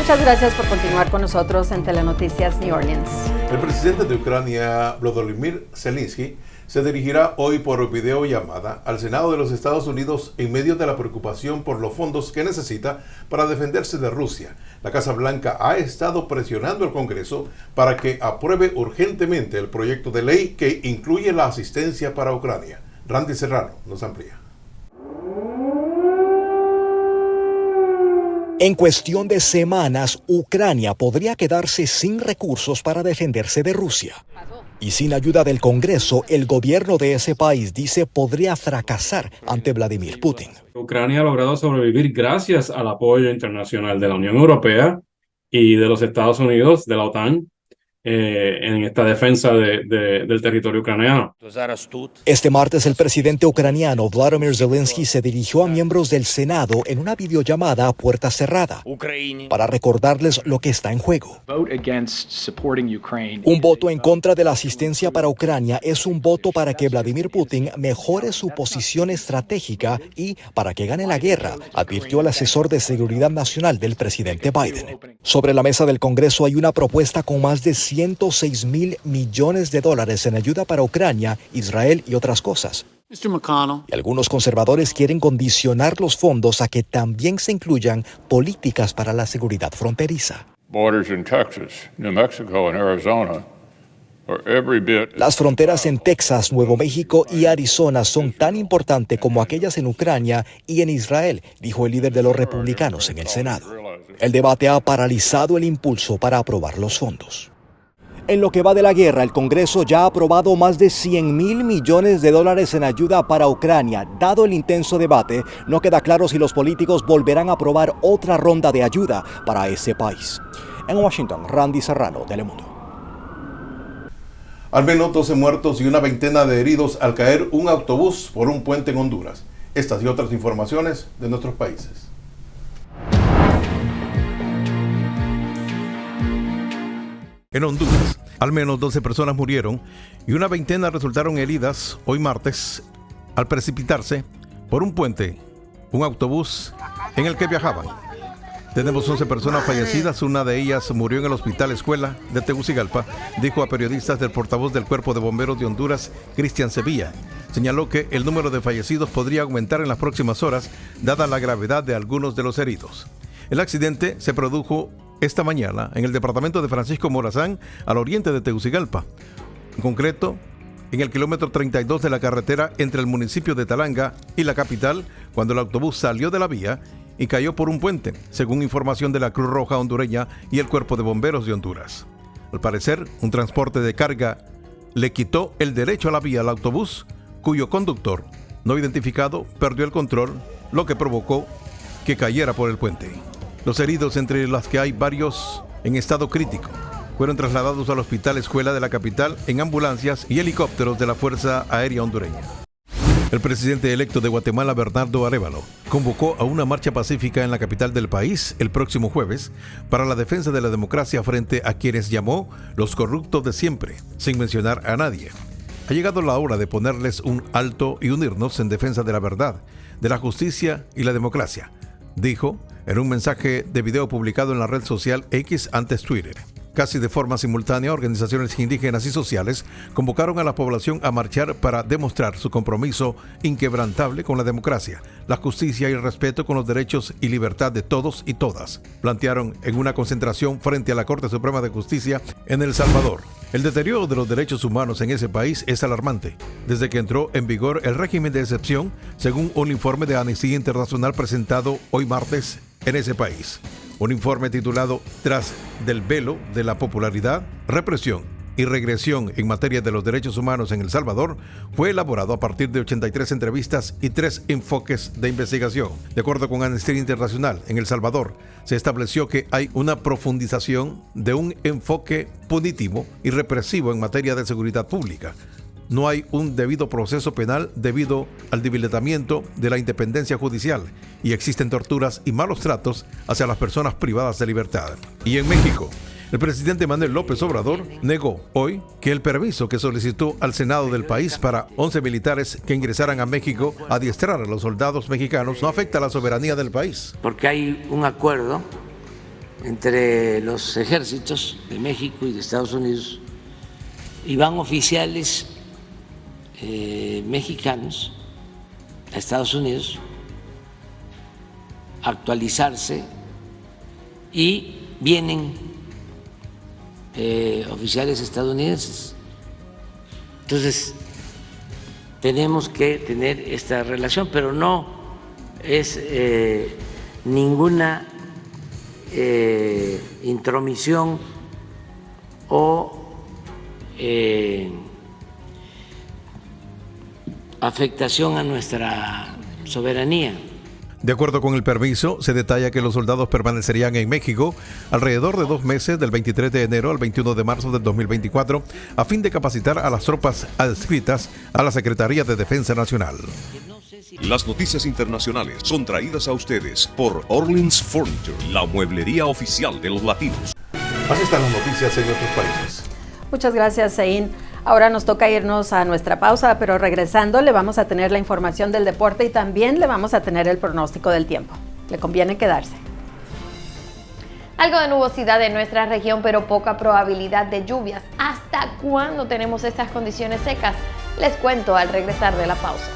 Muchas gracias por continuar con nosotros en Telenoticias New Orleans. El presidente de Ucrania, Volodymyr Zelensky, se dirigirá hoy por videollamada al Senado de los Estados Unidos en medio de la preocupación por los fondos que necesita para defenderse de Rusia. La Casa Blanca ha estado presionando al Congreso para que apruebe urgentemente el proyecto de ley que incluye la asistencia para Ucrania. Randy Serrano nos amplía. En cuestión de semanas, Ucrania podría quedarse sin recursos para defenderse de Rusia. Y sin ayuda del Congreso, el gobierno de ese país dice podría fracasar ante Vladimir Putin. Ucrania ha logrado sobrevivir gracias al apoyo internacional de la Unión Europea y de los Estados Unidos, de la OTAN, en esta defensa del territorio ucraniano. Este martes, el presidente ucraniano Volodymyr Zelensky se dirigió a miembros del Senado en una videollamada a puerta cerrada para recordarles lo que está en juego. Un voto en contra de la asistencia para Ucrania es un voto para que Vladimir Putin mejore su posición estratégica y para que gane la guerra, advirtió el asesor de seguridad nacional del presidente Biden. Sobre la mesa del Congreso hay una propuesta con más de 106 mil millones de dólares en ayuda para Ucrania, Israel y otras cosas. Y algunos conservadores quieren condicionar los fondos a que también se incluyan políticas para la seguridad fronteriza. Las fronteras en Texas, Nuevo México y Arizona son tan importantes como aquellas en Ucrania y en Israel, dijo el líder de los republicanos en el Senado. El debate ha paralizado el impulso para aprobar los fondos. En lo que va de la guerra, el Congreso ya ha aprobado más de 100 mil millones de dólares en ayuda para Ucrania. Dado el intenso debate, no queda claro si los políticos volverán a aprobar otra ronda de ayuda para ese país. En Washington, Randy Serrano, Telemundo. Al menos 12 muertos y una veintena de heridos al caer un autobús por un puente en Honduras. Estas y otras informaciones de nuestros países. En Honduras, al menos 12 personas murieron y una veintena resultaron heridas hoy martes al precipitarse por un puente, un autobús en el que viajaban. Tenemos 11 personas fallecidas, una de ellas murió en el Hospital Escuela de Tegucigalpa, dijo a periodistas del portavoz del Cuerpo de Bomberos de Honduras, Cristian Sevilla. Señaló que el número de fallecidos podría aumentar en las próximas horas, dada la gravedad de algunos de los heridos. El accidente se produjo esta mañana en el departamento de Francisco Morazán, al oriente de Tegucigalpa. En concreto, en el kilómetro 32 de la carretera entre el municipio de Talanga y la capital, cuando el autobús salió de la vía y cayó por un puente, según información de la Cruz Roja hondureña y el Cuerpo de Bomberos de Honduras. Al parecer, un transporte de carga le quitó el derecho a la vía al autobús, cuyo conductor, no identificado, perdió el control, lo que provocó que cayera por el puente. Los heridos, entre los que hay varios en estado crítico, fueron trasladados al Hospital Escuela de la capital en ambulancias y helicópteros de la Fuerza Aérea Hondureña. El presidente electo de Guatemala, Bernardo Arévalo, convocó a una marcha pacífica en la capital del país el próximo jueves para la defensa de la democracia frente a quienes llamó los corruptos de siempre, sin mencionar a nadie. Ha llegado la hora de ponerles un alto y unirnos en defensa de la verdad, de la justicia y la democracia, dijo en un mensaje de video publicado en la red social X, antes Twitter. Casi de forma simultánea, organizaciones indígenas y sociales convocaron a la población a marchar para demostrar su compromiso inquebrantable con la democracia, la justicia y el respeto con los derechos y libertad de todos y todas. Plantearon en una concentración frente a la Corte Suprema de Justicia en El Salvador. El deterioro de los derechos humanos en ese país es alarmante, desde que entró en vigor el régimen de excepción, según un informe de Amnistía Internacional presentado hoy martes en ese país. Un informe titulado Tras del velo de la popularidad, represión y regresión en materia de los derechos humanos en El Salvador fue elaborado a partir de 83 entrevistas y 3 enfoques de investigación. De acuerdo con Amnistía Internacional, en El Salvador se estableció que hay una profundización de un enfoque punitivo y represivo en materia de seguridad pública. No hay un debido proceso penal debido al debilitamiento de la independencia judicial y existen torturas y malos tratos hacia las personas privadas de libertad. Y en México, el presidente Manuel López Obrador negó hoy que el permiso que solicitó al Senado del país para 11 militares que ingresaran a México a adiestrar a los soldados mexicanos no afecta a la soberanía del país. Porque hay un acuerdo entre los ejércitos de México y de Estados Unidos, y van oficiales mexicanos a Estados Unidos a actualizarse, y vienen oficiales estadounidenses. Entonces, tenemos que tener esta relación, pero no es ninguna intromisión o afectación a nuestra soberanía. De acuerdo con el permiso, se detalla que los soldados permanecerían en México alrededor de 2 meses, del 23 de enero al 21 de marzo del 2024, a fin de capacitar a las tropas adscritas a la Secretaría de Defensa Nacional. Las noticias internacionales son traídas a ustedes por Orleans Furniture, la mueblería oficial de los latinos. Así están las noticias en otros países. Muchas gracias, Zain. Ahora nos toca irnos a nuestra pausa, pero regresando le vamos a tener la información del deporte y también le vamos a tener el pronóstico del tiempo. Le conviene quedarse. Algo de nubosidad en nuestra región, pero poca probabilidad de lluvias. ¿Hasta cuándo tenemos estas condiciones secas? Les cuento al regresar de la pausa.